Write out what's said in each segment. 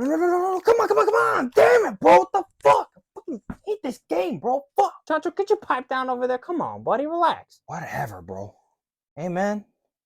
No, come on. Damn it, bro. What the fuck? I fucking hate this game, bro. Fuck. Chancho, get your pipe down over there. Come on, buddy, relax. Whatever, bro. Hey, man.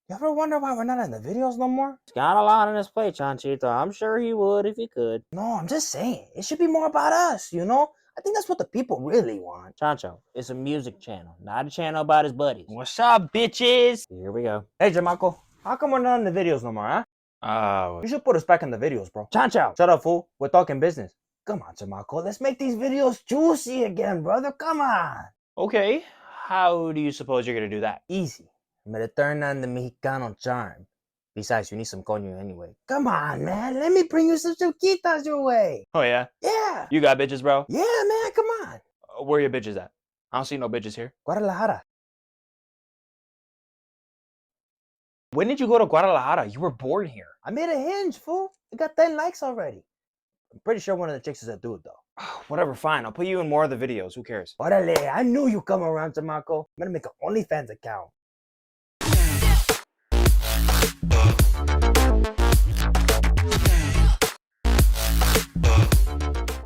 You ever wonder why we're not in the videos no more? He's got a lot on his plate, Chanchito. I'm sure he would if he could. No, I'm just saying. It should be more about us, you know? I think that's what the people really want. Chancho, it's a music channel, not a channel about his buddies. What's up, bitches? Here we go. Hey, Jamarco. How come we're not in the videos no more, huh? You should put us back in the videos, bro. Chancho! Shut up, fool. We're talking business. Come on, Jamarco. Let's make these videos juicy again, brother. Come on. Okay. How do you suppose you're going to do that? Easy. I'm gonna turn on the Mexicano charm. Besides, you need some coño anyway. Come on, man. Let me bring you some chuquitas your way. Oh, yeah? Yeah. You got bitches, bro? Yeah, man. Come on. Where are your bitches at? I don't see no bitches here. Guadalajara. When did you go to Guadalajara? You were born here. I made a hinge, fool. It got 10 likes already. I'm pretty sure one of the chicks is a dude, though. Whatever, fine. I'll put you in more of the videos. Who cares? Orale, I knew you'd come around, Jamarco. I'm gonna make an OnlyFans account.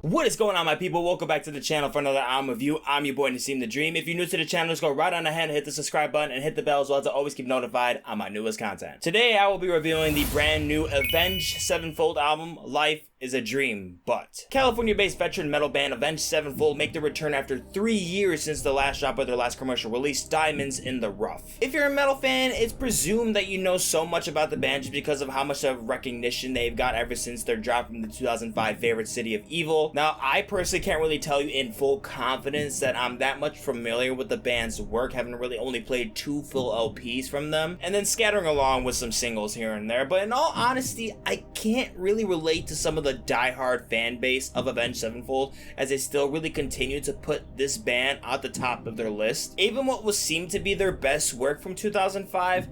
What is going on, my people? Welcome back to the channel for another album review. I'm your boy Naseem the Dream. If you're new to the channel, just go right on ahead and hit the subscribe button and hit the bell as well to always keep notified on my newest content. Today I will be reviewing the brand new Avenged Sevenfold album, Life is a Dream, but California-based veteran metal band Avenged Sevenfold make their return after 3 years since the last drop of their last commercial release, Diamonds in the Rough. If you're a metal fan, it's presumed that you know so much about the band just because of how much of recognition they've got ever since their drop from the 2005 favorite City of Evil. Now, I personally can't really tell you in full confidence that I'm that much familiar with the band's work, having really only played 2 full LPs from them, and then scattering along with some singles here and there, but in all honesty, I can't really relate to some of the die-hard fan base of Avenged Sevenfold, as they still really continue to put this band at the top of their list. Even what was seemed to be their best work from 2005,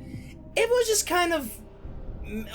it was just kind of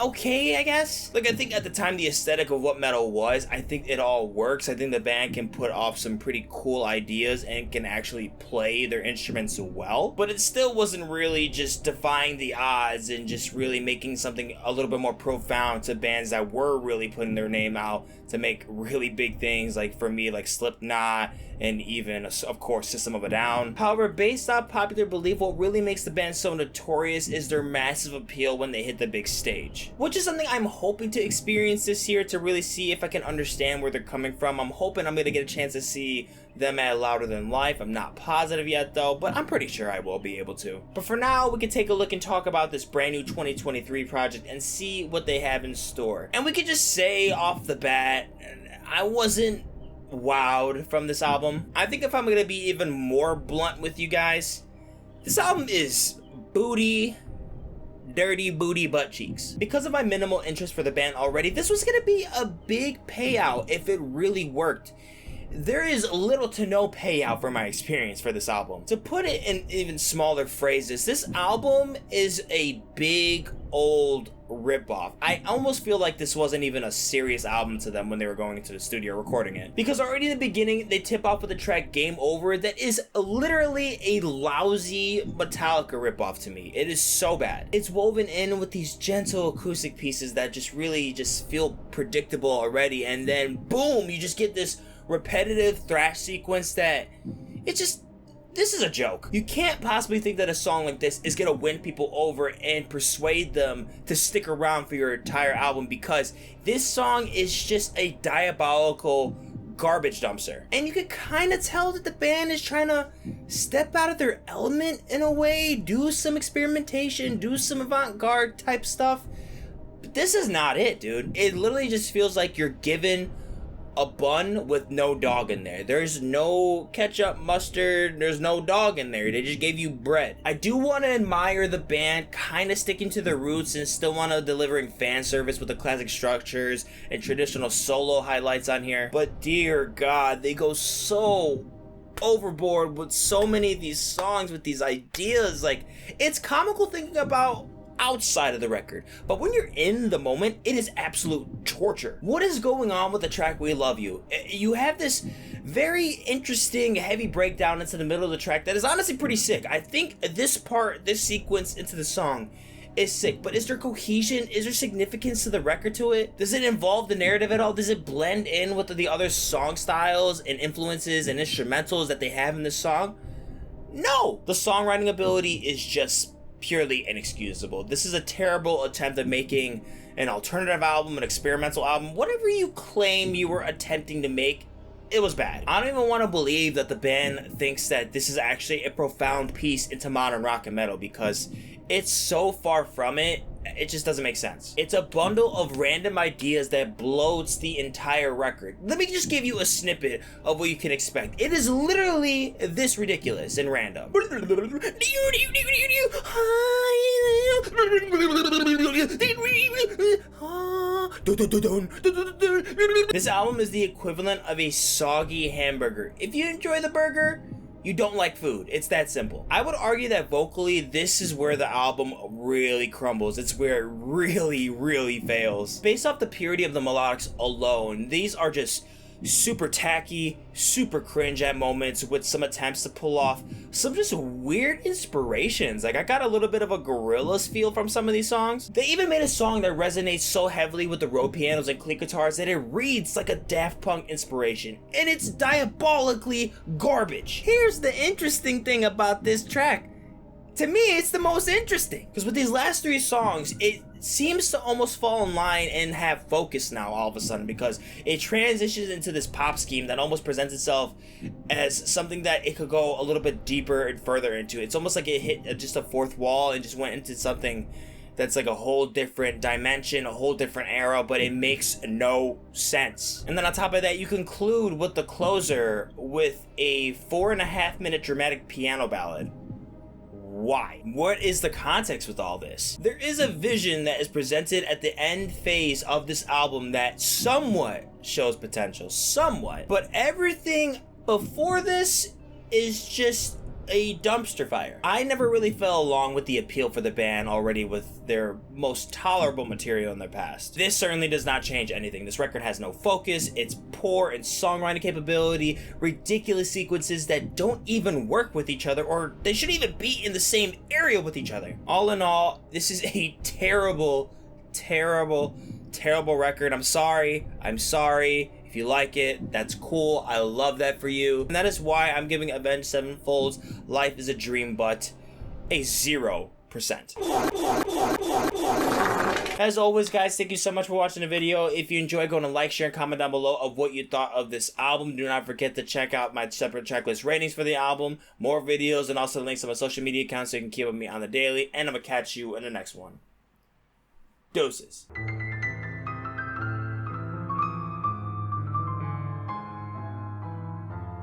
okay, I guess. Like, I think at the time the aesthetic of what metal was, I think it all works. I think the band can put off some pretty cool ideas and can actually play their instruments well, but it still wasn't really just defying the odds and just really making something a little bit more profound to bands that were really putting their name out to make really big things, like for me, like Slipknot and even, of course, System of a Down. However, based on popular belief, what really makes the band so notorious is their massive appeal when they hit the big stage, which is something I'm hoping to experience this year to really see if I can understand where they're coming from. I'm hoping I'm gonna get a chance to see them at Louder Than Life. I'm not positive yet though, but I'm pretty sure I will be able to. But for now, we can take a look and talk about this brand new 2023 project and see what they have in store. And we could just say off the bat, I wasn't wowed from this album. I think if I'm gonna be even more blunt with you guys, this album is dirty booty butt cheeks. Because of my minimal interest for the band already, this was gonna be a big payout if it really worked. There is little to no payout for my experience for this album. To put it in even smaller phrases, this album is a big old ripoff. I almost feel like this wasn't even a serious album to them when they were going into the studio recording it. Because already in the beginning, they tip off with the track Game Over that is literally a lousy Metallica ripoff to me. It is so bad. It's woven in with these gentle acoustic pieces that just really just feel predictable already, and then boom, you just get this repetitive thrash sequence that this is a joke. You can't possibly think that a song like this is gonna win people over and persuade them to stick around for your entire album, because this song is just a diabolical garbage dumpster. And you can kind of tell that the band is trying to step out of their element in a way, do some experimentation, do some avant-garde type stuff. But this is not it, dude. It literally just feels like you're given a bun with no dog in there. There's no ketchup, mustard, there's no dog in there. They just gave you bread. I do want to admire the band kind of sticking to their roots and still want to delivering fan service with the classic structures and traditional solo highlights on here. But dear God, they go so overboard with so many of these songs, with these ideas. Like, it's comical thinking about outside of the record, but when you're in the moment, it is absolute torture. What is going on with the track We Love You? You have this very interesting heavy breakdown into the middle of the track that is honestly pretty sick. I think this sequence into the song is sick, but is there cohesion? Is there significance to the record to it? Does it involve the narrative at all? Does it blend in with the other song styles and influences and instrumentals that they have in this song? No! The songwriting ability is just purely inexcusable. This is a terrible attempt at making an alternative album, an experimental album, whatever you claim you were attempting to make. It was bad. I don't even want to believe that the band thinks that this is actually a profound piece into modern rock and metal, because it's so far from it. It just doesn't make sense. It's a bundle of random ideas that bloats the entire record. Let me just give you a snippet of what you can expect. It is literally this ridiculous and random. This album is the equivalent of a soggy hamburger. If you enjoy the burger, you don't like food. It's that simple. I would argue that vocally, this is where the album really crumbles. It's where it really fails. Based off the purity of the melodics alone, these are just super tacky, super cringe at moments, with some attempts to pull off some just weird inspirations. Like, I got a little bit of a Gorillaz feel from some of these songs. They even made a song that resonates so heavily with the road pianos and clean guitars that it reads like a Daft Punk inspiration, and it's diabolically garbage. Here's the interesting thing about this track. To me, it's the most interesting, because with these last three songs, it seems to almost fall in line and have focus now all of a sudden, because it transitions into this pop scheme that almost presents itself as something that it could go a little bit deeper and further into. It's almost like it hit just a fourth wall and just went into something that's like a whole different dimension, a whole different era, but it makes no sense. And then on top of that, you conclude with the closer with a 4.5-minute dramatic piano ballad. Why? What is the context with all this? There is a vision that is presented at the end phase of this album that somewhat shows potential, somewhat, but everything before this is just a dumpster fire. I never really fell along with the appeal for the band already with their most tolerable material in their past. This certainly does not change anything. This record has no focus, it's poor in songwriting capability, ridiculous sequences that don't even work with each other, or they shouldn't even be in the same area with each other. All in all, this is a terrible record. I'm sorry. If you like it, that's cool. I love that for you. And that is why I'm giving Avenged Sevenfold's Life is a Dream But a 0%. As always, guys, thank you so much for watching the video. If you enjoyed, go and like, share, and comment down below of what you thought of this album. Do not forget to check out my separate tracklist ratings for the album, more videos, and also links to my social media accounts so you can keep up with me on the daily. And I'm gonna catch you in the next one. Doses.